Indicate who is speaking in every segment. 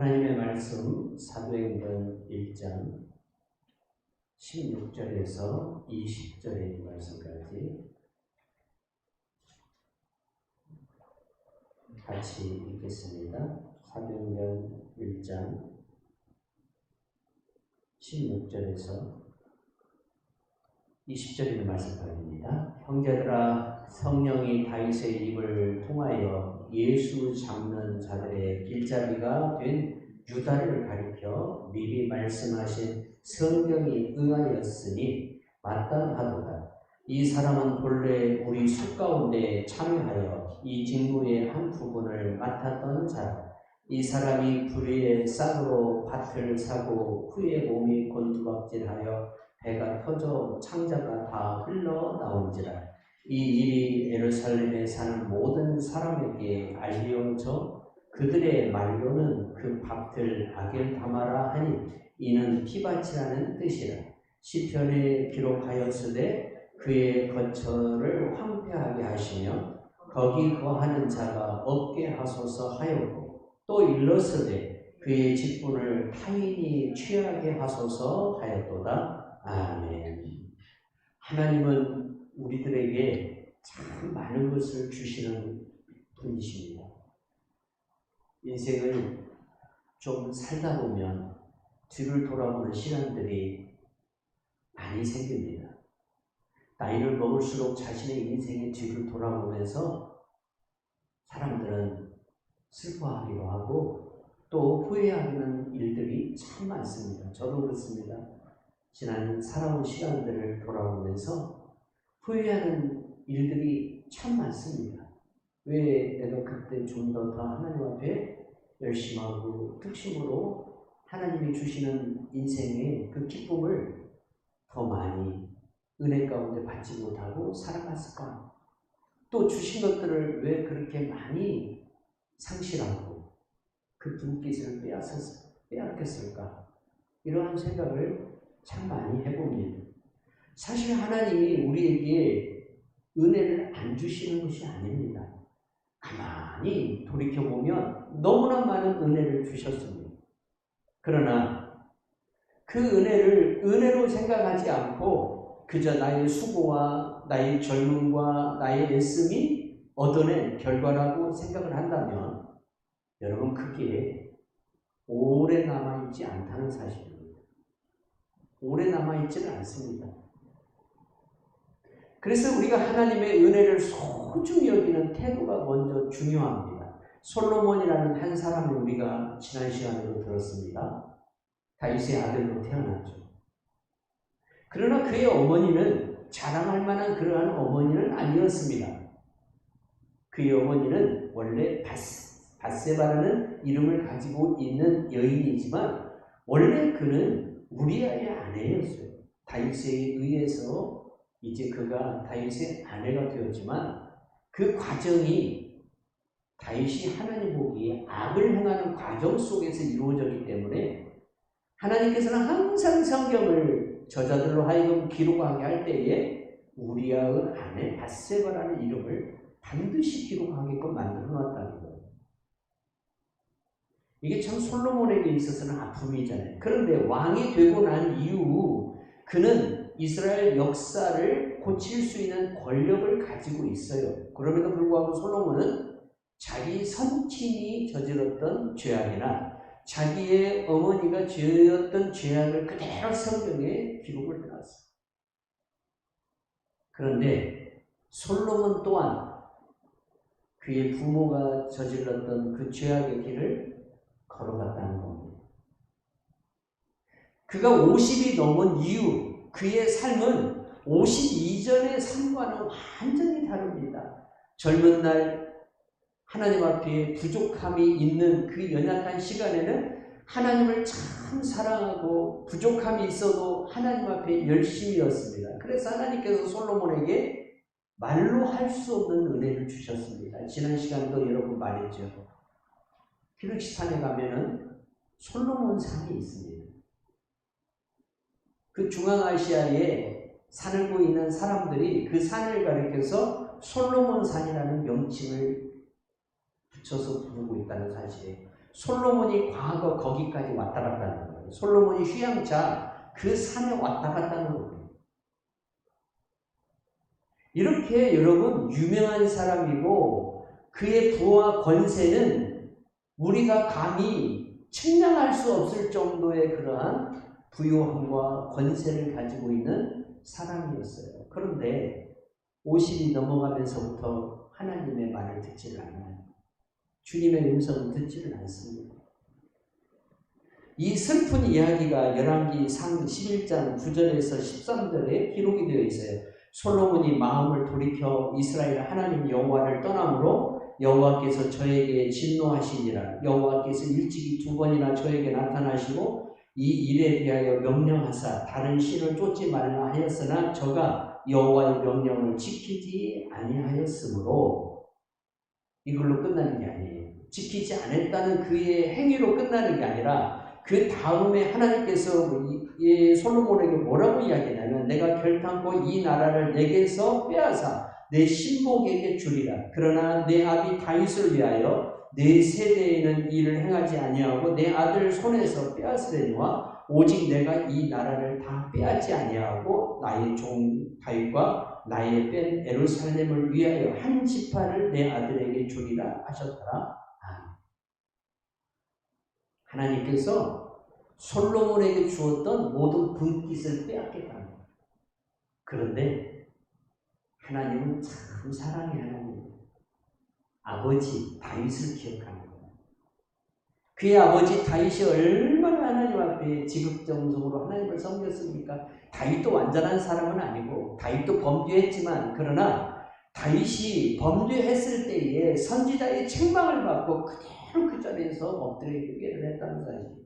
Speaker 1: 하나님의 말씀 사도행전 1장 16절에서 20절의 말씀까지 같이 읽겠습니다. 사도행전 1장 16절에서 20절의 말씀까지입니다. 형제들아, 성령이 다윗의 입을 통하여 예수 잡는 자들의 길잡이가 된 유다를 가리켜 미리 말씀하신 성경이 응하였으니 마땅하도다. 이 사람은 본래 우리 수 가운데 참여하여 이 직무의 한 부분을 맡았던 자라. 이 사람이 불의의 싹으로 밭을 사고 후에 몸이 곤두박질하여 배가 터져 창자가 다 흘러나온지라. 이 일이 예루살렘에 사는 모든 사람에게 알려져 그들의 말로는 그 밭을 악에 담아라 하니 이는 피밭이라는 뜻이라. 시편에 기록하였으되 그의 거처를 황폐하게 하시며 거기 거하는 자가 없게 하소서 하였고, 또 일렀으되 그의 직분을 타인이 취하게 하소서 하였도다. 아멘. 하나님은 우리들에게 참 많은 것을 주시는 분이십니다. 인생을 좀 살다 보면 뒤를 돌아보는 시간들이 많이 생깁니다. 나이를 먹을수록 자신의 인생의 뒤를 돌아보면서 사람들은 슬퍼하기도 하고 또 후회하는 일들이 참 많습니다. 저도 그렇습니다. 지난 살아온 시간들을 돌아보면서 후회하는 일들이 참 많습니다. 왜 내가 그때 좀 더 하나님 앞에 열심히 하고 특심으로 하나님이 주시는 인생의 그 기쁨을 더 많이 은혜 가운데 받지 못하고 살아갔을까? 또 주신 것들을 왜 그렇게 많이 상실하고 그 분깃을 빼앗겼을까? 이러한 생각을 참 많이 해봅니다. 사실 하나님이 우리에게 은혜를 안 주시는 것이 아닙니다. 가만히 돌이켜보면 너무나 많은 은혜를 주셨습니다. 그러나 그 은혜를 은혜로 생각하지 않고 그저 나의 수고와 나의 젊음과 나의 애씀이 얻어낸 결과라고 생각을 한다면 여러분, 그게 오래 남아있지 않다는 사실입니다. 오래 남아있지는 않습니다. 그래서 우리가 하나님의 은혜를 소중히 여기는 태도가 먼저 중요합니다. 솔로몬이라는 한 사람을 우리가 지난 시간에도 들었습니다. 다윗의 아들로 태어났죠. 그러나 그의 어머니는 자랑할 만한 그러한 어머니는 아니었습니다. 그의 어머니는 원래 밧세바라는 이름을 가지고 있는 여인이지만 원래 그는 우리아의 아내였어요. 다윗에 의해서 이제 그가 다윗의 아내가 되었지만 그 과정이 다윗이 하나님 보기에 악을 행하는 과정 속에서 이루어졌기 때문에 하나님께서는 항상 성경을 저자들로 하여금 기록하게 할 때에 우리아의 아내 밧세바라는 이름을 반드시 기록하게끔 만들어 놨다는 거예요. 이게 참 솔로몬에게 있어서는 아픔이잖아요. 그런데 왕이 되고 난 이후 그는 이스라엘 역사를 고칠 수 있는 권력을 가지고 있어요. 그럼에도 불구하고 솔로몬은 자기 선친이 저질렀던 죄악이나 자기의 어머니가 지었던 죄악을 그대로 성경에 기록을 해놨어요. 그런데 솔로몬 또한 그의 부모가 저질렀던 그 죄악의 길을 걸어갔다는 겁니다. 그가 50이 넘은 이후 그의 삶은 50 이전의 삶과는 완전히 다릅니다. 젊은 날 하나님 앞에 부족함이 있는 그 연약한 시간에는 하나님을 참 사랑하고 부족함이 있어도 하나님 앞에 열심이었습니다. 그래서 하나님께서 솔로몬에게 말로 할 수 없는 은혜를 주셨습니다. 지난 시간도 여러분 말했죠. 키르기스탄에 가면은 솔로몬산이 있습니다. 그 중앙아시아에 산을 보이는 사람들이 그 산을 가리켜서 솔로몬산이라는 명칭을 붙여서 부르고 있다는 사실이에요. 솔로몬이 과거 거기까지 왔다 갔다 하는 거예요. 솔로몬이 휴양차 그 산에 왔다 갔다 하는 거예요. 이렇게 여러분 유명한 사람이고 그의 부와 권세는 우리가 감히 측량할 수 없을 정도의 그러한 부요함과 권세를 가지고 있는 사람이었어요. 그런데 50이 넘어가면서부터 하나님의 말을 듣지를 않아요. 주님의 음성을 듣지를 않습니다. 이 슬픈 이야기가 열왕기상 11장 9절에서 13절에 기록이 되어 있어요. 솔로몬이 마음을 돌이켜 이스라엘 하나님 여호와를 떠남으로 여호와께서 저에게 진노하시니라. 여호와께서 일찍이 2번이나 저에게 나타나시고 이 일에 대하여 명령하사 다른 신을 쫓지 말라 하였으나 저가 여호와의 명령을 지키지 아니하였으므로 이걸로 끝나는 게 아니에요. 지키지 않았다는 그의 행위로 끝나는 게 아니라 그 다음에 하나님께서 솔로몬에게 뭐라고 이야기하냐면 내가 결탄코 이 나라를 내게서 빼앗아 내 신복에게 주리라. 그러나 내 아비 다윗을 위하여 내 세대에는 이를 행하지 아니하고 내 아들 손에서 빼앗으려니와 오직 내가 이 나라를 다 빼앗지 아니하고 나의 종 다윗과 나의 뺀 예루살렘을 위하여 한 지파를 내 아들에게 주리라 하셨더라. 하나님께서 솔로몬에게 주었던 모든 분깃을 빼앗겠다는 거예요. 그런데 하나님은 참 사랑의 하나님, 아버지 다윗을 기억하는 거예요. 그의 아버지 다윗이 얼마나 하나님 앞에 지극정성으로 하나님을 섬겼습니까? 다윗도 완전한 사람은 아니고 다윗도 범죄했지만 그러나 다윗이 범죄했을 때에 선지자의 책망을 받고 그대로 그 자리에서 엎드려 회개를 했다는 사실.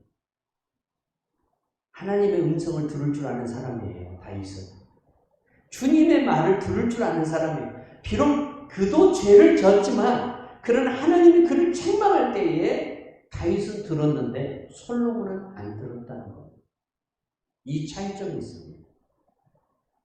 Speaker 1: 하나님의 음성을 들을 줄 아는 사람이에요. 다윗은. 주님의 말을 들을 줄 아는 사람이에요. 비록 그도 죄를 졌지만 그러나 하나님이 그를 책망할 때에 다윗은 들었는데 솔로몬은 안 들었다는 거예요. 이 차이점이 있습니다.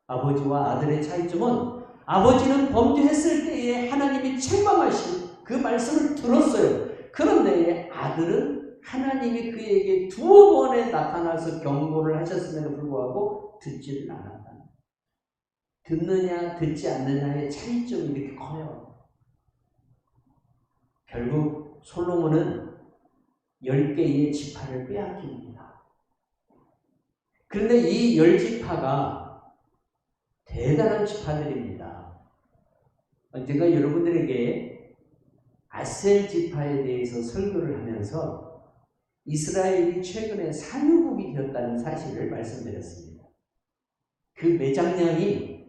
Speaker 1: 아버지와 아들의 차이점은 아버지는 범죄했을 때에 하나님이 책망하신 그 말씀을 들었어요. 그런데 아들은 하나님이 그에게 2번에 나타나서 경고를 하셨음에도 불구하고 듣지를 않았다. 듣느냐 듣지 않느냐의 차이점이 이렇게 커요. 결국 솔로몬은 10개의 지파를 빼앗깁니다. 그런데 이 10지파가 대단한 지파들입니다. 제가 여러분들에게 아셀 지파에 대해서 설교를 하면서 이스라엘이 최근에 산유국이 되었다는 사실을 말씀드렸습니다. 그 매장량이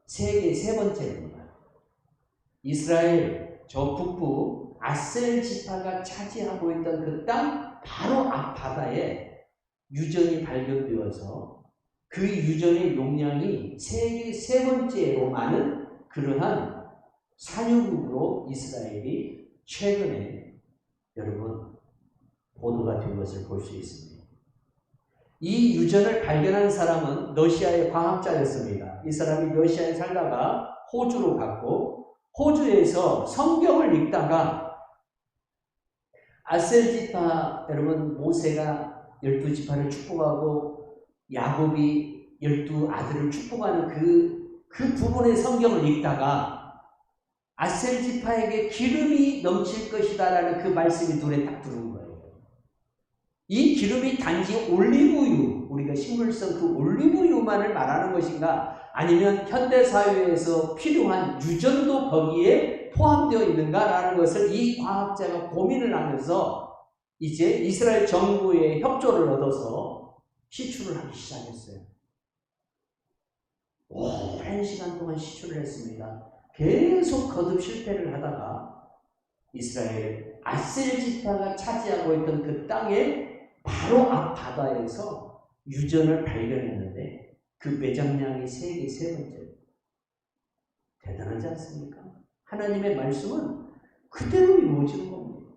Speaker 1: 세계 3번째입니다. 이스라엘 저 북부 아셀 지파가 차지하고 있던 그 땅 바로 앞바다에 유전이 발견되어서 그 유전의 용량이 세계 3번째로 많은 그러한 산유국으로 이스라엘이 최근에 여러분 보도가 된 것을 볼 수 있습니다. 이 유전을 발견한 사람은 러시아의 과학자였습니다. 이 사람이 러시아에 살다가 호주로 갔고 호주에서 성경을 읽다가 아셀지파 여러분 모세가 12지파를 축복하고 야곱이 12아들을 축복하는 그 부분의 성경을 읽다가 아셀지파에게 기름이 넘칠 것이다라는 그 말씀이 눈에 딱 들어온 거예요. 이 기름이 단지 올리브유, 우리가 식물성 그 올리브유만을 말하는 것인가 아니면 현대사회에서 필요한 유전도 거기에 포함되어 있는가라는 것을 이 과학자가 고민을 하면서 이제 이스라엘 정부의 협조를 얻어서 시추를 하기 시작했어요. 오랜 시간 동안 시추를 했습니다. 계속 거듭 실패를 하다가 이스라엘 아셀 지파가 차지하고 있던 그 땅의 바로 앞 바다에서 유전을 발견했는데 그 매장량이 세계 3번째. 대단하지 않습니까? 하나님의 말씀은 그대로 이루어지는 겁니다.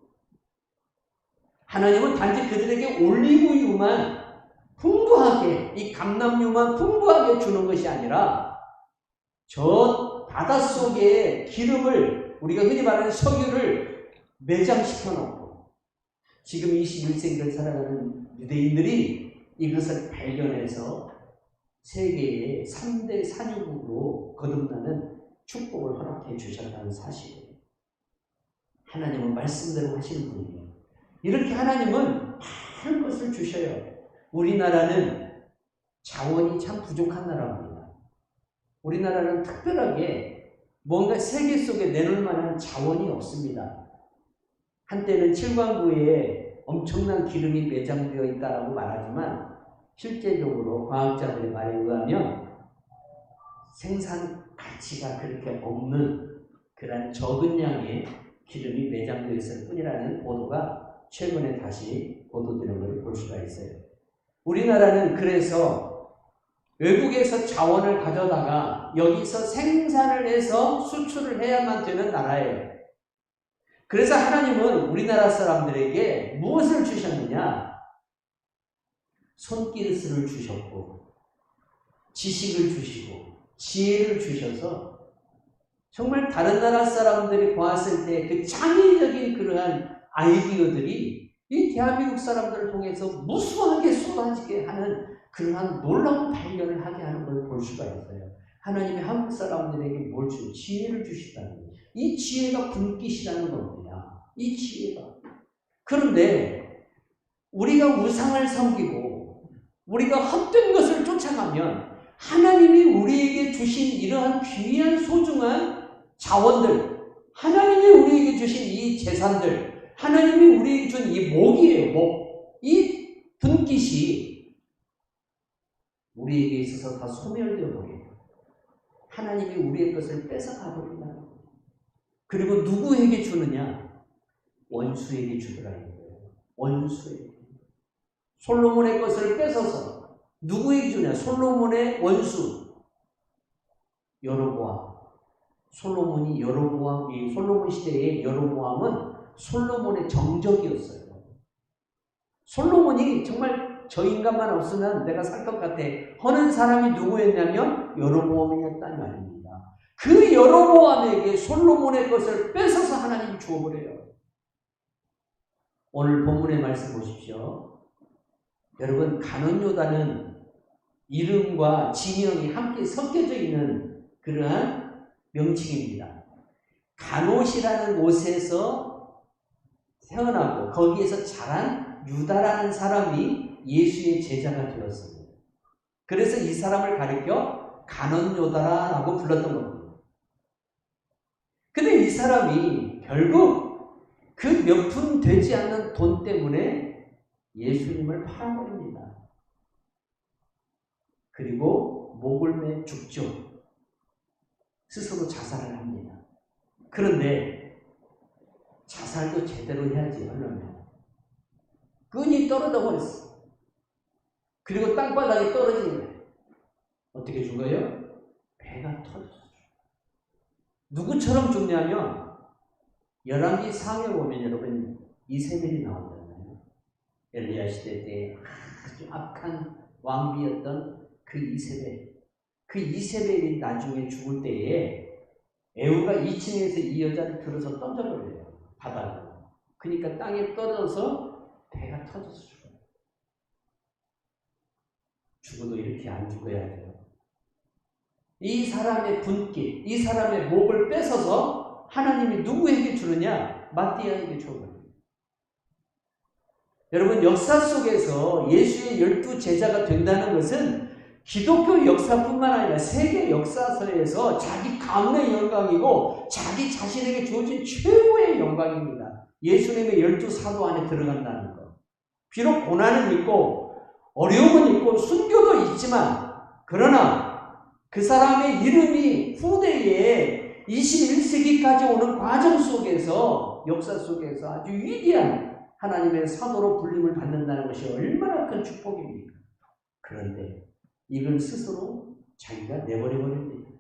Speaker 1: 하나님은 단지 그들에게 올리브유만 풍부하게, 이 감람유만 풍부하게 주는 것이 아니라 저 바닷속에 기름을, 우리가 흔히 말하는 석유를 매장시켜 놓고 지금 21세기를 살아가는 유대인들이 이것을 발견해서 세계의 3대 산유국으로 거듭나는 축복을 허락해 주셨다는 사실이에요. 하나님은 말씀대로 하시는 분이에요. 이렇게 하나님은 많은 것을 주셔요. 우리나라는 자원이 참 부족한 나라입니다. 우리나라는 특별하게 뭔가 세계 속에 내놓을 만한 자원이 없습니다. 한때는 칠광구에 엄청난 기름이 매장되어 있다고 말하지만 실제적으로 과학자들의 말에 의하면 생산 가치가 그렇게 없는 그런 적은 양의 기름이 매장되어 있을 뿐이라는 보도가 최근에 다시 보도되는 것을 볼 수가 있어요. 우리나라는 그래서 외국에서 자원을 가져다가 여기서 생산을 해서 수출을 해야만 되는 나라예요. 그래서 하나님은 우리나라 사람들에게 무엇을 주셨느냐? 손기술을 주셨고 지식을 주시고 지혜를 주셔서 정말 다른 나라 사람들이 보았을 때 그 창의적인 그러한 아이디어들이 이 대한민국 사람들을 통해서 무수하게 쏟아지게 하는 그러한 놀라운 발견을 하게 하는 걸 볼 수가 있어요. 하나님이 한국 사람들에게 뭘 주고 지혜를 주시다는 거예요. 이 지혜가 분깃이라는 겁니다. 이 지혜가. 그런데 우리가 우상을 섬기고 우리가 헛된 것을 쫓아가면 하나님이 우리에게 주신 이러한 귀한 소중한 자원들, 하나님이 우리에게 주신 이 재산들, 하나님이 우리에게 준 이 목이에요. 목. 이 분깃이 우리에게 있어서 다 소멸되어 버려요. 하나님이 우리의 것을 뺏어가 버린다. 그리고 누구에게 주느냐? 원수에게 주더라는 거예요. 원수에게. 솔로몬의 것을 뺏어서 누구에게 주냐? 솔로몬의 원수 여로보암. 솔로몬이 여로보암, 이 솔로몬 시대의 여로보암은 솔로몬의 정적이었어요. 솔로몬이 정말 저 인간만 없으면 내가 살 것 같아 하는 사람이 누구였냐면 여로보암이었다는 말입니다. 그 여로보암에게 솔로몬의 것을 뺏어서 하나님이 주어버려요. 오늘 본문의 말씀 보십시오. 여러분, 가논요다는 이름과 지명이 함께 섞여져 있는 그러한 명칭입니다. 가논이라는 곳에서 태어나고 거기에서 자란 유다라는 사람이 예수의 제자가 되었습니다. 그래서 이 사람을 가리켜 가논요다라고 불렀던 겁니다. 근데 이 사람이 결국 그 몇 푼 되지 않는 돈 때문에 예수님을 팔아버립니다. 그리고 목을 매 죽죠. 스스로 자살을 합니다. 그런데 자살도 제대로 해야지 하려면 끈이 떨어져 버렸어. 그리고 땅바닥에 떨어지네. 어떻게 죽어요? 배가 터졌어. 누구처럼 죽냐면 열왕기 상에 보면 여러분 이세벨이 나오잖아요. 엘리야 시대 때 아주 악한 왕비였던 그 이세벨. 그 이세벨이 나중에 죽을 때에 에후가 2층에서 이 여자를 들어서 던져버려요. 바닥으로. 그러니까 땅에 떨어져서 배가 터져서 죽어요. 죽어도 이렇게 안 죽어야 돼요. 이 사람의 분깃, 이 사람의 목을 뺏어서 하나님이 누구에게 주느냐? 마띠아에게 줘버려요. 여러분, 역사 속에서 예수의 12 제자가 된다는 것은 기독교 역사뿐만 아니라 세계 역사서에서 자기 가문의 영광이고 자기 자신에게 주어진 최고의 영광입니다. 예수님의 12 사도 안에 들어간다는 것. 비록 고난은 있고 어려움은 있고 순교도 있지만 그러나 그 사람의 이름이 후대에 21세기까지 오는 과정 속에서 역사 속에서 아주 위대한 하나님의 사도로 불림을 받는다는 것이 얼마나 큰 축복입니까? 그런데 이걸 스스로 자기가 내버려버립니다.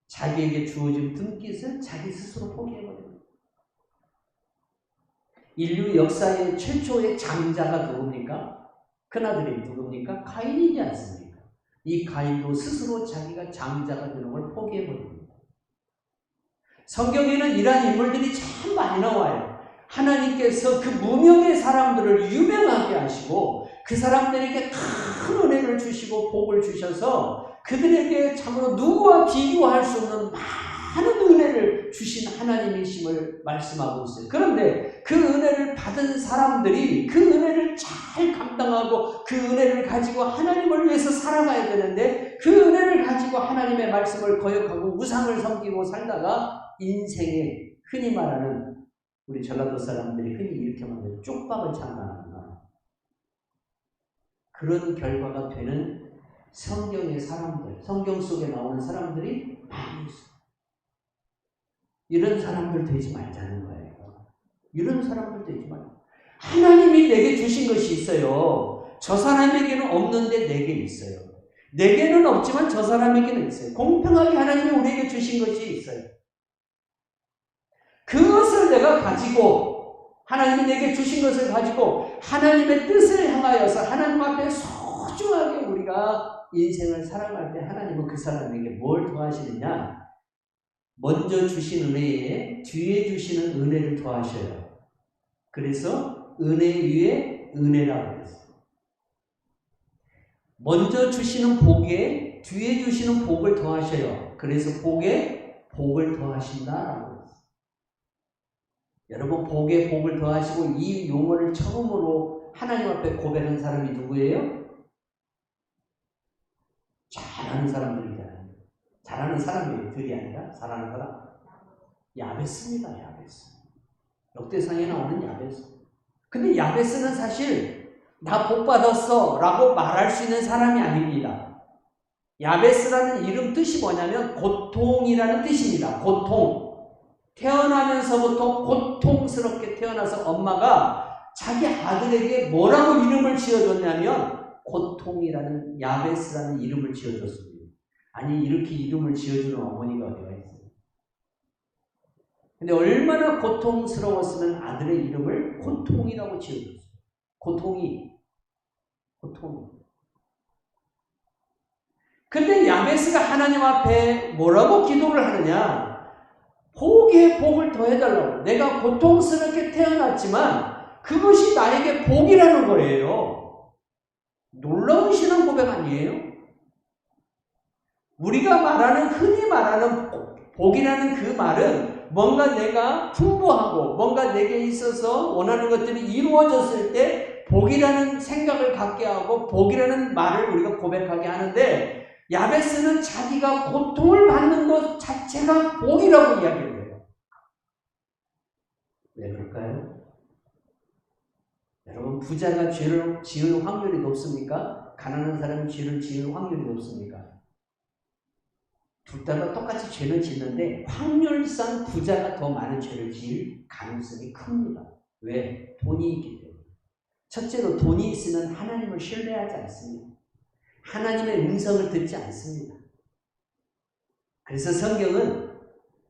Speaker 1: 자기에게 주어진 분깃을 자기 스스로 포기해버립니다. 인류 역사의 최초의 장자가 누굽니까? 큰아들이 누굽니까? 가인이지 않습니까? 이 가인도 스스로 자기가 장자가 되는 걸 포기해버립니다. 성경에는 이러한 인물들이 참 많이 나와요. 하나님께서 그 무명의 사람들을 유명하게 하시고 그 사람들에게 큰 은혜를 주시고 복을 주셔서 그들에게 참으로 누구와 비교할 수 없는 많은 은혜를 주신 하나님이심을 말씀하고 있어요. 그런데 그 은혜를 받은 사람들이 그 은혜를 잘 감당하고 그 은혜를 가지고 하나님을 위해서 살아가야 되는데 그 은혜를 가지고 하나님의 말씀을 거역하고 우상을 섬기고 살다가 인생에 흔히 말하는 우리 전라도 사람들이 흔히 이렇게 말하는 쪽박을 장난한다. 그런 결과가 되는 성경의 사람들, 성경 속에 나오는 사람들이 많이 있어요. 이런 사람들 되지 말자는 거예요. 이런 사람들 되지 말자. 하나님이 내게 주신 것이 있어요. 저 사람에게는 없는데 내게 있어요. 내게는 없지만 저 사람에게는 있어요. 공평하게 하나님이 우리에게 주신 것이 있어요. 그것을 내가 가지고 하나님이 내게 주신 것을 가지고 하나님의 뜻을 향하여서 하나님 앞에 소중하게 우리가 인생을 살아갈 때 하나님은 그 사람에게 뭘 더하시느냐? 먼저 주신 은혜에 뒤에 주시는 은혜를 더하셔요. 그래서 은혜 위에 은혜라고 했어요. 먼저 주시는 복에 뒤에 주시는 복을 더하셔요. 그래서 복에 복을 더하신다라고 했어요. 여러분, 복에 복을 더하시고 이 용어를 처음으로 하나님 앞에 고백한 사람이 누구예요? 잘하는 사람들이잖아요. 잘하는 사람들이 아니라 잘하는 사람. 야베스입니다. 야베스. 역대상에 나오는 야베스. 근데 야베스는 사실 나 복 받았어 라고 말할 수 있는 사람이 아닙니다. 야베스라는 이름 뜻이 뭐냐면 고통이라는 뜻입니다. 고통. 태어나면서부터 고통스럽게 태어나서 엄마가 자기 아들에게 뭐라고 이름을 지어줬냐면 고통이라는 야베스라는 이름을 지어줬습니다. 아니 이렇게 이름을 지어주는 어머니가 어디가 있어요? 근데 얼마나 고통스러웠으면 아들의 이름을 고통이라고 지어줬어요. 고통이. 근데 야베스가 하나님 앞에 뭐라고 기도를 하느냐? 복에 복을 더해달라고. 내가 고통스럽게 태어났지만 그것이 나에게 복이라는 거예요. 놀라운 신앙 고백 아니에요? 우리가 말하는 흔히 말하는 복이라는 그 말은 뭔가 내가 풍부하고 뭔가 내게 있어서 원하는 것들이 이루어졌을 때 복이라는 생각을 갖게 하고 복이라는 말을 우리가 고백하게 하는데 야베스는 자기가 고통을 받는 것 자체가 복이라고 이야기해요. 왜 그럴까요? 여러분, 부자가 죄를 지을 확률이 높습니까? 가난한 사람이 죄를 지을 확률이 높습니까? 둘 다 똑같이 죄를 짓는데 확률상 부자가 더 많은 죄를 지을 가능성이 큽니다. 왜? 돈이 있기 때문에. 첫째로 돈이 있으면 하나님을 신뢰하지 않습니다. 하나님의 음성을 듣지 않습니다. 그래서 성경은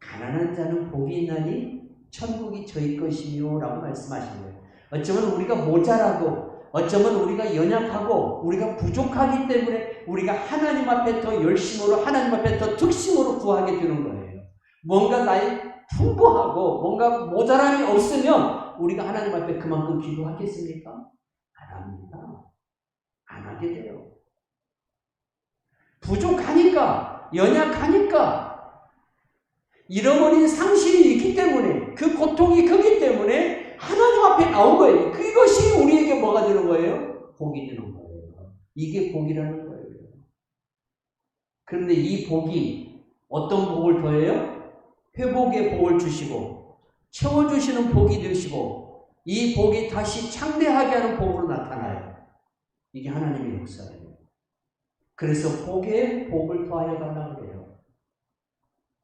Speaker 1: 가난한 자는 복이 있나니 천국이 저희 것이며 라고 말씀하신 거예요. 어쩌면 우리가 모자라고 어쩌면 우리가 연약하고 우리가 부족하기 때문에 우리가 하나님 앞에 더 열심으로 하나님 앞에 더 특심으로 구하게 되는 거예요. 뭔가 나의 풍부하고 뭔가 모자람이 없으면 우리가 하나님 앞에 그만큼 기도하겠습니까? 안 합니다. 안 하게 돼요. 부족하니까, 연약하니까, 잃어버린 상실이 있기 때문에, 그 고통이 크기 때문에 하나님 앞에 나온 거예요. 그것이 우리에게 뭐가 되는 거예요? 복이 되는 거예요. 이게 복이라는 거예요. 그런데 이 복이 어떤 복을 더해요? 회복의 복을 주시고 채워주시는 복이 되시고 이 복이 다시 창대하게 하는 복으로 나타나요. 이게 하나님의 역사예요. 그래서 복에 복을 더하여 달라고 그래요.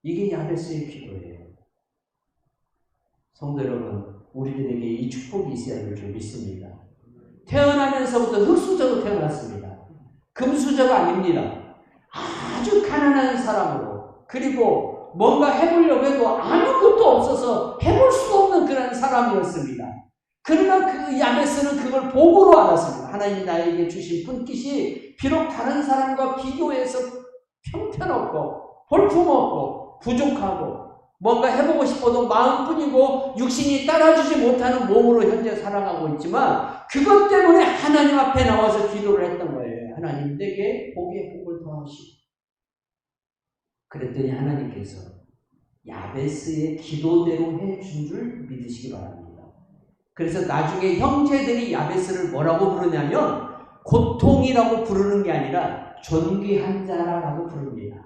Speaker 1: 이게 야베스의 기도예요. 성도 여러분, 우리들에게 이 축복이 있어야 할 줄 믿습니다. 태어나면서부터 흙수저로 태어났습니다. 금수저가 아닙니다. 아주 가난한 사람으로, 그리고 뭔가 해보려고 해도 아무것도 없어서 해볼 수 없는 그런 사람이었습니다. 그러나 그 야베스는 그걸 복으로 알았습니다. 하나님이 나에게 주신 분깃이 비록 다른 사람과 비교해서 형편없고 볼품없고 부족하고 뭔가 해보고 싶어도 마음뿐이고 육신이 따라주지 못하는 몸으로 현재 살아가고 있지만 그것 때문에 하나님 앞에 나와서 기도를 했던 거예요. 하나님 내게 복의 복을 더하시고. 그랬더니 하나님께서 야베스의 기도대로 해준 줄 믿으시기 바랍니다. 그래서 나중에 형제들이 야베스를 뭐라고 부르냐면 고통이라고 부르는 게 아니라 존귀한 자라고 부릅니다.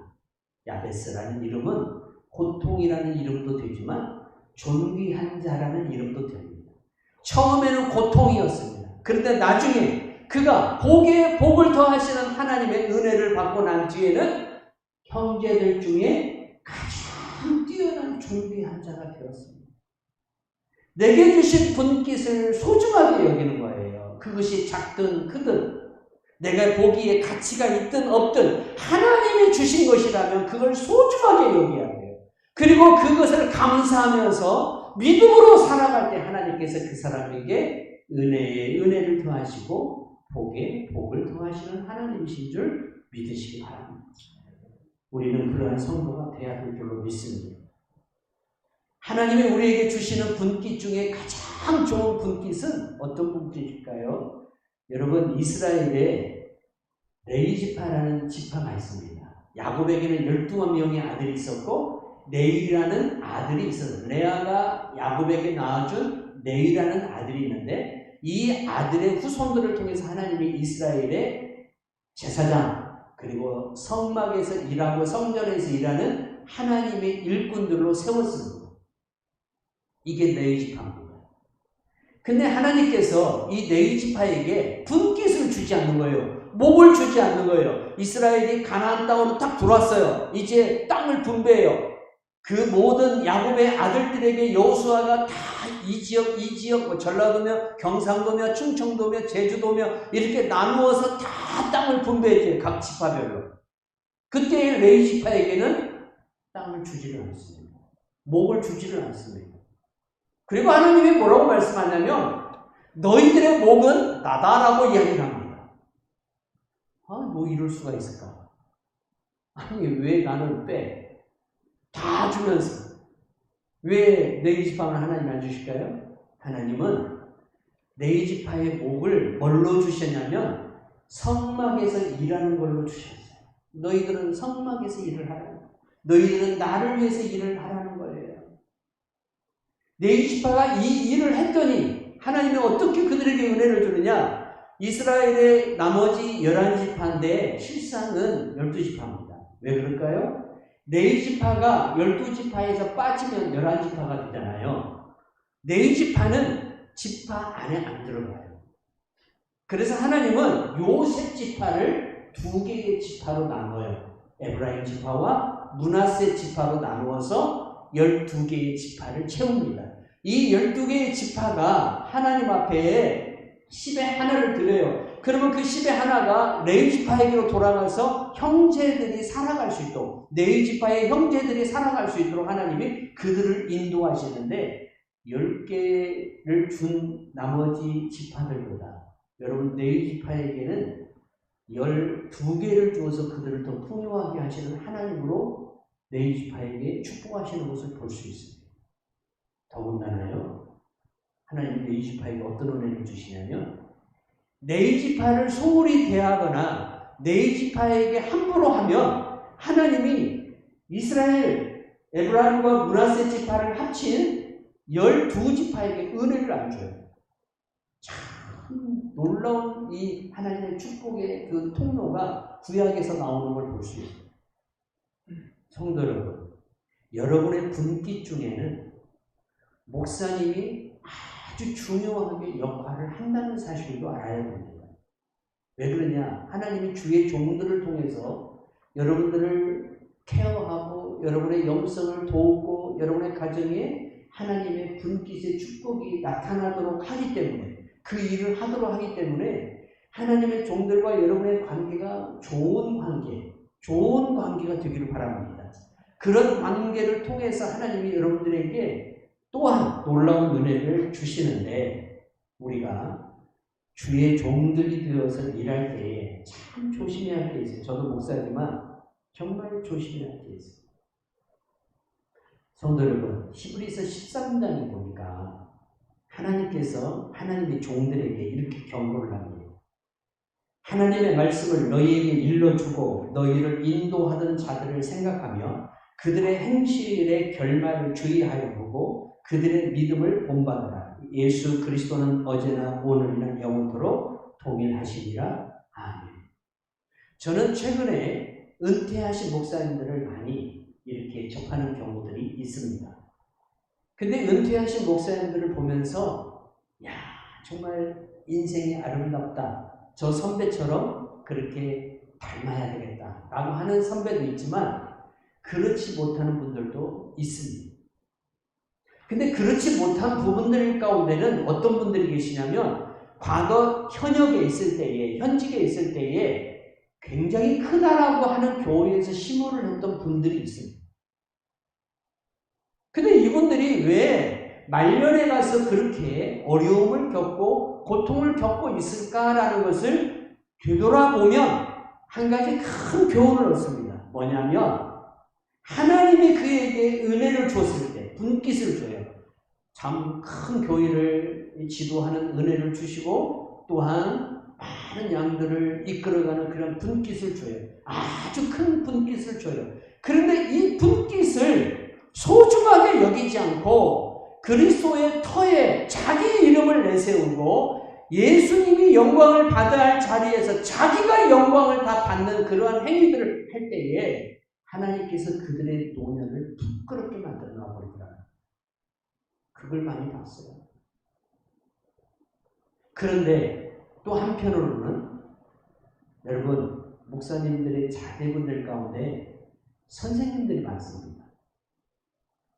Speaker 1: 야베스라는 이름은 고통이라는 이름도 되지만 존귀한 자라는 이름도 됩니다. 처음에는 고통이었습니다. 그런데 나중에 그가 복에 복을 더하시는 하나님의 은혜를 받고 난 뒤에는 형제들 중에 가장 뛰어난 존귀한 자가 되었습니다. 내게 주신 분깃을 소중하게 여기는 거예요. 그것이 작든 크든 내가 보기에 가치가 있든 없든 하나님이 주신 것이라면 그걸 소중하게 여겨야 돼요. 그리고 그것을 감사하면서 믿음으로 살아갈 때 하나님께서 그 사람에게 은혜에 은혜를 더하시고 복에 복을 더하시는 하나님이신 줄 믿으시기 바랍니다. 우리는 그러한 성도가 되어야 될 줄로 믿습니다. 하나님이 우리에게 주시는 분깃 중에 가장 좋은 분깃은 어떤 분깃일까요? 여러분, 이스라엘에 레위 지파라는 지파가 있습니다. 야곱에게는 12명의 아들이 있었고 네일이라는 아들이 있었어요. 레아가 야곱에게 낳아준 네일이라는 아들이 있는데 이 아들의 후손들을 통해서 하나님이 이스라엘의 제사장 그리고 성막에서 일하고 성전에서 일하는 하나님의 일꾼들로 세웠습니다. 이게 레위 지파입니다. 근데 하나님께서 이 레위 지파에게 분깃을 주지 않는 거예요. 목을 주지 않는 거예요. 이스라엘이 가나안 땅으로 딱 들어왔어요. 이제 땅을 분배해요. 그 모든 야곱의 아들들에게 여호수아가 다 이 지역, 전라도며 경상도며 충청도며 제주도며 이렇게 나누어서 다 땅을 분배해줘요. 각 지파별로. 그때 레위 지파에게는 땅을 주지를 않습니다. 목을 주지를 않습니다. 그리고 하나님이 뭐라고 말씀하냐면 너희들의 목은 나다라고 이야기를 합니다. 뭐 이럴 수가 있을까? 아니 왜 나는 빼? 다 주면서 왜 레위 지파는 하나님이 안 주실까요? 하나님은 레위 지파의 목을 뭘로 주셨냐면 성막에서 일하는 걸로 주셨어요. 너희들은 성막에서 일을 하라. 너희들은 나를 위해서 일을 하라는 거예요. 레위 지파가 이 일을 했더니 하나님이 어떻게 그들에게 은혜를 주느냐? 이스라엘의 나머지 11지파인데 실상은 12지파입니다. 왜 그럴까요? 레위 지파가 12지파에서 빠지면 11지파가 되잖아요. 레위 지파는 지파 안에 안 들어가요. 그래서 하나님은 요셉 지파를 2개의 지파로 나눠요. 에브라임 지파와 므낫세 지파로 나누어서 12개의 지파를 채웁니다. 이 12개의 지파가 하나님 앞에 10의 하나를 드려요. 그러면 그 10의 하나가 레위 지파에게로 돌아가서 형제들이 살아갈 수 있도록 레위 지파의 형제들이 살아갈 수 있도록 하나님이 그들을 인도하시는데 10개를 준 나머지 지파들보다 여러분 레위 지파에게는 12개를 주어서 그들을 더 풍요하게 하시는 하나님으로 레위 지파에게 축복하시는 것을 볼 수 있습니다. 더군다나요. 하나님 레위 지파에게 어떤 은혜를 주시냐면 레위 지파를 소홀히 대하거나 레위 지파에게 함부로 하면 하나님이 이스라엘 에브라임과 므낫세 지파를 합친 12지파에게 은혜를 안 줘요. 참 놀라운 이 하나님의 축복의 그 통로가 구약에서 나오는 걸 볼 수 있어요. 성도 여러분, 여러분의 분깃 중에는 목사님이 아주 중요하게 역할을 한다는 사실도 알아야 됩니다. 왜 그러냐? 하나님이 주의 종들을 통해서 여러분들을 케어하고 여러분의 영성을 도우고 여러분의 가정에 하나님의 분깃의 축복이 나타나도록 하기 때문에 그 일을 하도록 하기 때문에 하나님의 종들과 여러분의 관계가 좋은 관계가 되기를 바랍니다. 그런 관계를 통해서 하나님이 여러분들에게 또한 놀라운 은혜를 주시는데 우리가 주의 종들이 되어서 일할 때에 참 조심해야 할 게 있어요. 저도 목사지만 정말 조심해야 할 게 있어요. 성도 여러분, 히브리서 13장에 보니까 하나님께서 하나님의 종들에게 이렇게 경고를 합니다. 하나님의 말씀을 너희에게 일러주고 너희를 인도하던 자들을 생각하며 그들의 행실의 결말을 주의하여 보고 그들의 믿음을 본받으라. 예수 그리스도는 어제나 오늘이나 영원토록 동일하시니라. 아멘. 저는 최근에 은퇴하신 목사님들을 많이 이렇게 접하는 경우들이 있습니다. 근데 은퇴하신 목사님들을 보면서 야, 정말 인생이 아름답다. 저 선배처럼 그렇게 닮아야 되겠다 라고 하는 선배도 있지만 그렇지 못하는 분들도 있습니다. 근데 그렇지 못한 부분들 가운데는 어떤 분들이 계시냐면 과거 현역에 있을 때에, 현직에 있을 때에 굉장히 크다라고 하는 교회에서 심호를 했던 분들이 있습니다. 근데 이분들이 왜 말년에 가서 그렇게 어려움을 겪고 고통을 겪고 있을까라는 것을 되돌아보면 한 가지 큰 교훈을 얻습니다. 뭐냐면 하나님이 그에게 은혜를 줬을 때 분깃을 줘요. 참 큰 교회를 지도하는 은혜를 주시고 또한 많은 양들을 이끌어가는 그런 분깃을 줘요. 아주 큰 분깃을 줘요. 그런데 이 분깃을 소중하게 여기지 않고 그리스도의 터에 자기 이름을 내세우고 예수님이 영광을 받아야 할 자리에서 자기가 영광을 다 받는 그러한 행위들을 할 때에 하나님께서 그들의 노년을 부끄럽게 만들어 놔버리더라고요. 그걸 많이 봤어요. 그런데 또 한편으로는 여러분 목사님들의 자제분들 가운데 선생님들이 많습니다.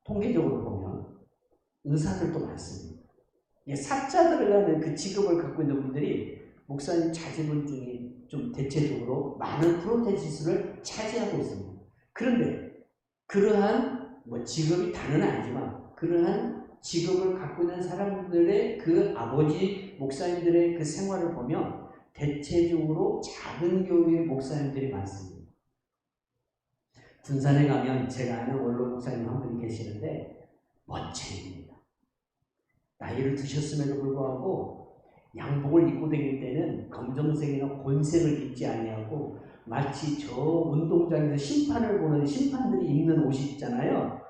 Speaker 1: 통계적으로 보면 의사들도 많습니다. 사자 들어가는 그 직업을 갖고 있는 분들이 목사님 자제분 중에 좀 대체적으로 많은 프로테시스를 차지하고 있습니다. 그런데 그러한 직업이 다는 아니지만 그러한 직업을 갖고 있는 사람들의 그 아버지 목사님들의 그 생활을 보면 대체적으로 작은 교회의 목사님들이 많습니다. 군산에 가면 제가 아는 원로 목사님 한 분이 계시는데 멋쟁이입니다. 나이를 드셨음에도 불구하고 양복을 입고 다닐 때는 검정색이나 곤색을 입지 아니하고 마치 저 운동장에서 심판을 보는 심판들이 입는 옷이 있잖아요.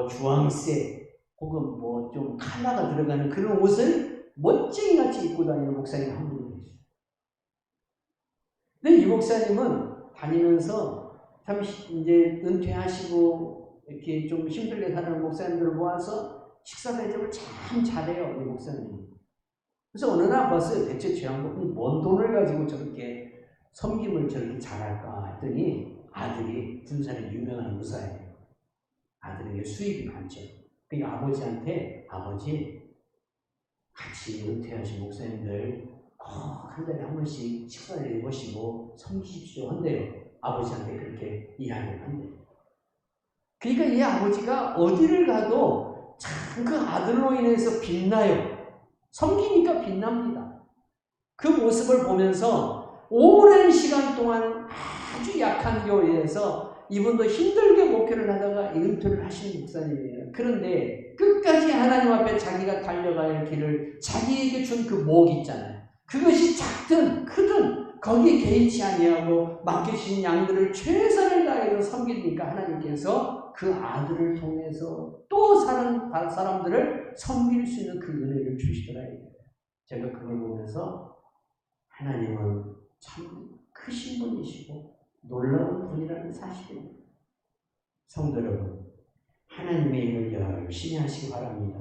Speaker 1: 주황색 혹은 좀 컬러가 들어가는 그런 옷을 멋쟁이같이 입고 다니는 목사님 한 분이 계세요. 근데 이 목사님은 다니면서 참 이제 은퇴하시고 이렇게 좀 힘들게 사는 목사님들을 모아서 식사 대접을 참 잘해요, 이 목사님이. 그래서 어느 날 봤어요. 대체 저 양반이 뭔 돈을 가지고 저렇게 섬김을 저렇게 잘할까 했더니 아들이 군산에 유명한 의사예요. 아들에게 수입이 많죠. 그 아버지한테 아버지 같이 은퇴하신 목사님들 꼭 한 달에 한 번씩 식사를 해보시고 섬기십시오 한대요. 아버지한테 그렇게 이야기를 한대요. 그러니까 이 아버지가 어디를 가도 참 그 아들로 인해서 빛나요. 섬기니까 빛납니다. 그 모습을 보면서 오랜 시간 동안 아주 약한 교회에서 이분도 힘들게 목회를 하다가 은퇴를 하신 목사님이에요. 그런데 끝까지 하나님 앞에 자기가 달려가야 할 길을 자기에게 준 그 목 있잖아요. 그것이 작든 크든 거기에 개의치 아니하고 맡기신 양들을 최선을 다해서 섬기니까 하나님께서 그 아들을 통해서 또 다른 사람들을 섬길 수 있는 그 은혜를 주시더라. 제가 그걸 보면서 하나님은 참 크신 분이시고 놀라운 분이라는 사실입니다. 성도 여러분, 하나님의 일을 열심히 하시기 바랍니다.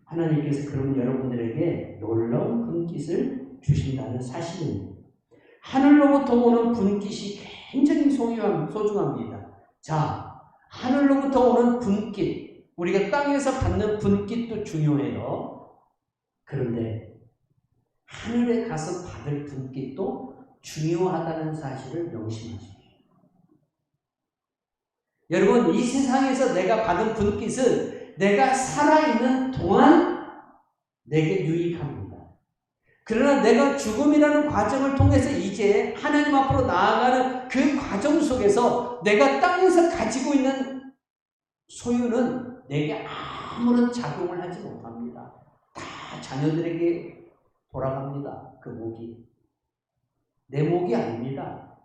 Speaker 1: 하나님께서 그러면 여러분들에게 놀라운 분깃을 주신다는 사실입니다. 하늘로부터 오는 분깃이 굉장히 소중합니다. 자, 하늘로부터 오는 분깃, 우리가 땅에서 받는 분깃도 중요해요. 그런데 하늘에 가서 받을 분깃도 중요하다는 사실을 명심하십시오. 여러분, 이 세상에서 내가 받은 분깃은 내가 살아있는 동안 내게 유익합니다. 그러나 내가 죽음이라는 과정을 통해서 이제 하나님 앞으로 나아가는 그 과정 속에서 내가 땅에서 가지고 있는 소유는 내게 아무런 작용을 하지 못합니다. 다 자녀들에게 돌아갑니다. 그 목이. 내 목이 아닙니다.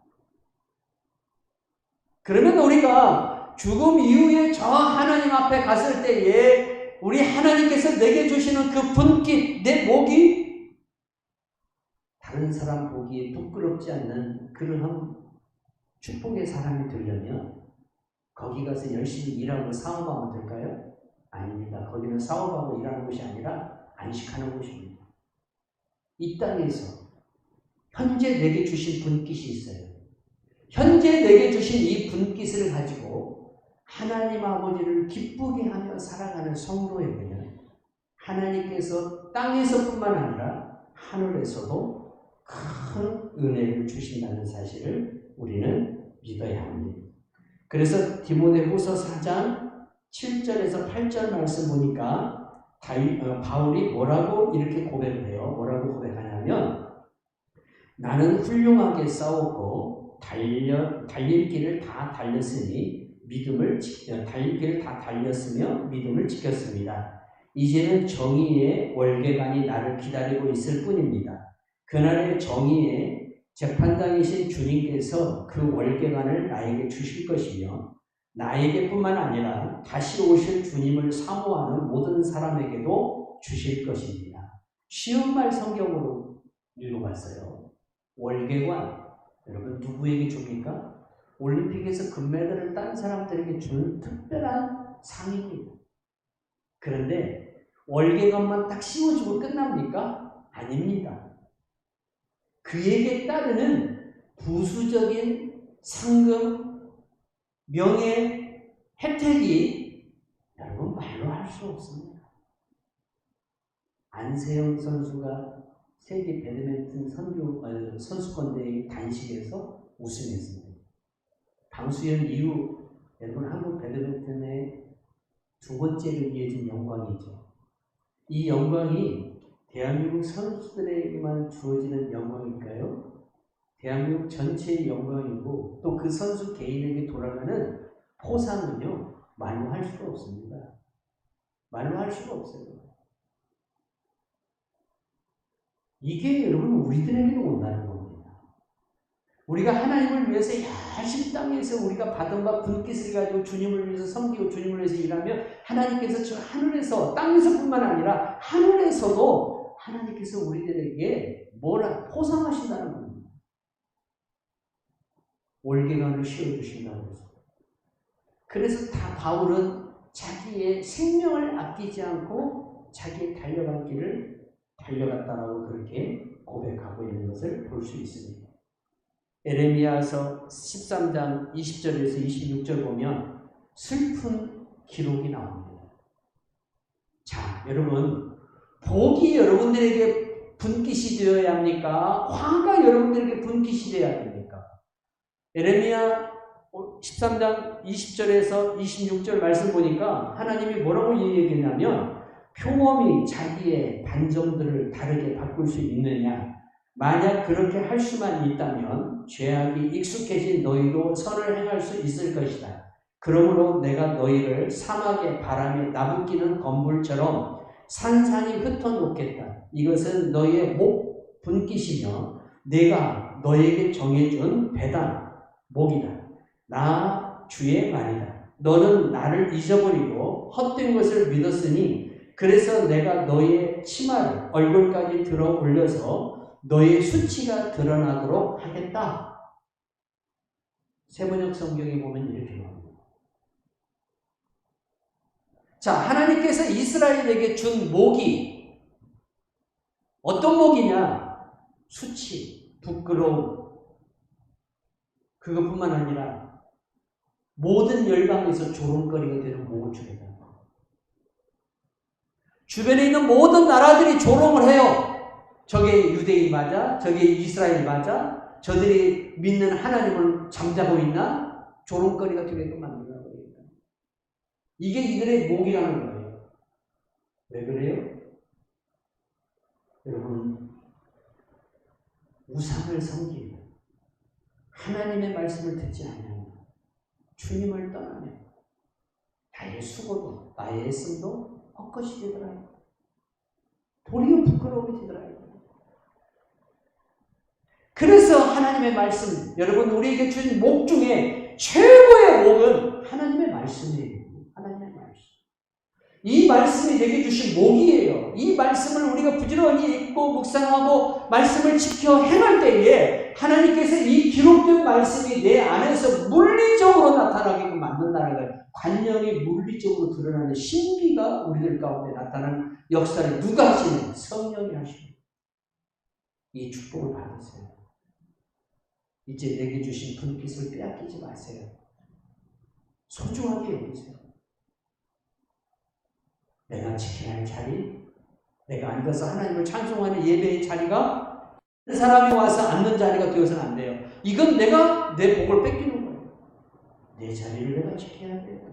Speaker 1: 그러면 우리가 죽음 이후에 저 하나님 앞에 갔을 때에 우리 하나님께서 내게 주시는 그 분깃, 내 목이 다른 사람 보기에 부끄럽지 않는 그러한 축복의 사람이 되려면 거기 가서 열심히 일하고 사업하면 될까요? 아닙니다. 거기는 사업하고 일하는 곳이 아니라 안식하는 곳입니다. 이 땅에서 현재 내게 주신 분깃이 있어요. 현재 내게 주신 이 분깃을 가지고 하나님 아버지를 기쁘게 하며 살아가는 성도에게는 하나님께서 땅에서뿐만 아니라 하늘에서도 큰 은혜를 주신다는 사실을 우리는 믿어야 합니다. 그래서 디모데후서 4장 7절에서 8절 말씀 보니까 바울이 뭐라고 이렇게 고백을 해요? 뭐라고 고백하냐면 나는 훌륭하게 싸웠고 달릴 길을 다 달렸으며 믿음을 지켰습니다. 이제는 정의의 월계관이 나를 기다리고 있을 뿐입니다. 그날의 정의의 재판장이신 주님께서 그 월계관을 나에게 주실 것이며 나에게뿐만 아니라 다시 오실 주님을 사모하는 모든 사람에게도 주실 것입니다. 쉬운 말 성경으로 읽어봤어요. 월계관, 여러분 누구에게 줍니까? 올림픽에서 금메달을 딴 사람들에게 주는 특별한 상입니다. 그런데 월계관만 딱 씌워주고 끝납니까? 아닙니다. 그에게 따르는 부수적인 상금, 명예, 혜택이 여러분 말로 할 수 없습니다. 안세영 선수가 세계 배드민턴 선수권 대회 단식에서 우승했습니다. 방수현 이후 여러분 한국 배드민턴의 두 번째로 이어진 영광이죠. 이 영광이 대한민국 선수들에게만 주어지는 영광일까요? 대한민국 전체의 영광이고 또 그 선수 개인에게 돌아가는 포상은요 말로 할 수가 없습니다. 말로 할 수가 없어요. 이게 여러분 우리들에게도 온다는 겁니다. 우리가 하나님을 위해서 열심히 땅에서 우리가 받은 바 분깃을 가지고 주님을 위해서 섬기고 주님을 위해서 일하면 하나님께서 저 하늘에서 땅에서뿐만 아니라 하늘에서도 하나님께서 우리들에게 뭐라 포상하신다는 겁니다. 월계관을 씌워주신다는 것입니다. 그래서 다 바울은 자기의 생명을 아끼지 않고 자기의 달려갈 길을 달려갔다라고 그렇게 고백하고 있는 것을 볼 수 있습니다. 에레미야서 13장 20절에서 26절 보면 슬픈 기록이 나옵니다. 자, 여러분 복이 여러분들에게 분깃이 되어야 합니까? 화가 여러분들에게 분깃이 되어야 됩니까? 에레미야 13장 20절에서 26절 말씀 보니까 하나님이 뭐라고 얘기했냐면 평험이 자기의 반정들을 다르게 바꿀 수 있느냐? 만약 그렇게 할 수만 있다면 죄악이 익숙해진 너희도 선을 행할 수 있을 것이다. 그러므로 내가 너희를 사막의 바람에 나부끼는 건물처럼 산산이 흩어놓겠다. 이것은 너희의 목 분깃이며 내가 너희에게 정해준 배당 목이다. 나 주의 말이다. 너는 나를 잊어버리고 헛된 것을 믿었으니 그래서 내가 너희의 치마를 얼굴까지 들어 올려서 너희의 수치가 드러나도록 하겠다. 세번역 성경에 보면 이렇게 나옵니다. 자, 하나님께서 이스라엘에게 준 목이 어떤 목이냐? 수치, 부끄러움. 그것뿐만 아니라 모든 열방에서 조롱거리가 되는 목을 주겠다. 주변에 있는 모든 나라들이 조롱을 해요. 저게 유대인 맞아? 저게 이스라엘 맞아? 저들이 믿는 하나님을 잠자고 있나? 조롱거리가 되게끔 만든다고 합니다. 이게 이들의 목이라는 거예요. 왜 그래요? 여러분, 우상을 섬기며 하나님의 말씀을 듣지 않으면 주님을 떠나면 다 나의 수고도 나의 애씀도 헛것이 되더라. 도리어 부끄러움이 되더라. 그래서 하나님의 말씀, 여러분 우리에게 주신 목 중에 최고의 목은 하나님의 말씀이에요. 하나님의 말씀. 이 말씀이 내게 주신 목이에요. 이 말씀을 우리가 부지런히 읽고 묵상하고 말씀을 지켜 행할 때에 하나님께서 이 기록된 말씀이 내 안에서 물리적으로 나타나게끔 만든다는 거예요. 관념이 물리적으로 드러나는 신비가 우리들 가운데 나타나는 역사를 누가 하시는? 성령이 하시는. 이 축복을 받으세요. 이제 내게 주신 분깃을 빼앗기지 마세요. 소중하게 여기세요. 내가 지켜야 할 자리, 내가 앉아서 하나님을 찬송하는 예배의 자리가 다른 사람이 와서 앉는 자리가 되어서는 안 돼요. 이건 내가 내 복을 뺏기는 거예요. 내 자리를 내가 지켜야 돼요.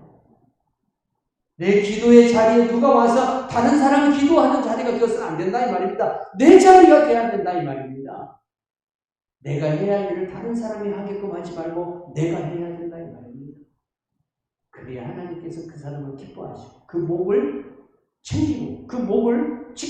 Speaker 1: 내 기도의 자리에 누가 와서 다른 사람이 기도하는 자리가 되어서는 안 된다 이 말입니다. 내 자리가 돼야 된다 이 말입니다. 내가 해야 할 일을 다른 사람이 하게끔 하지 말고 내가 해야 된다 이 말입니다. 그래야 하나님께서 그 사람을 기뻐하시고 그 목을 챙기고 그 목을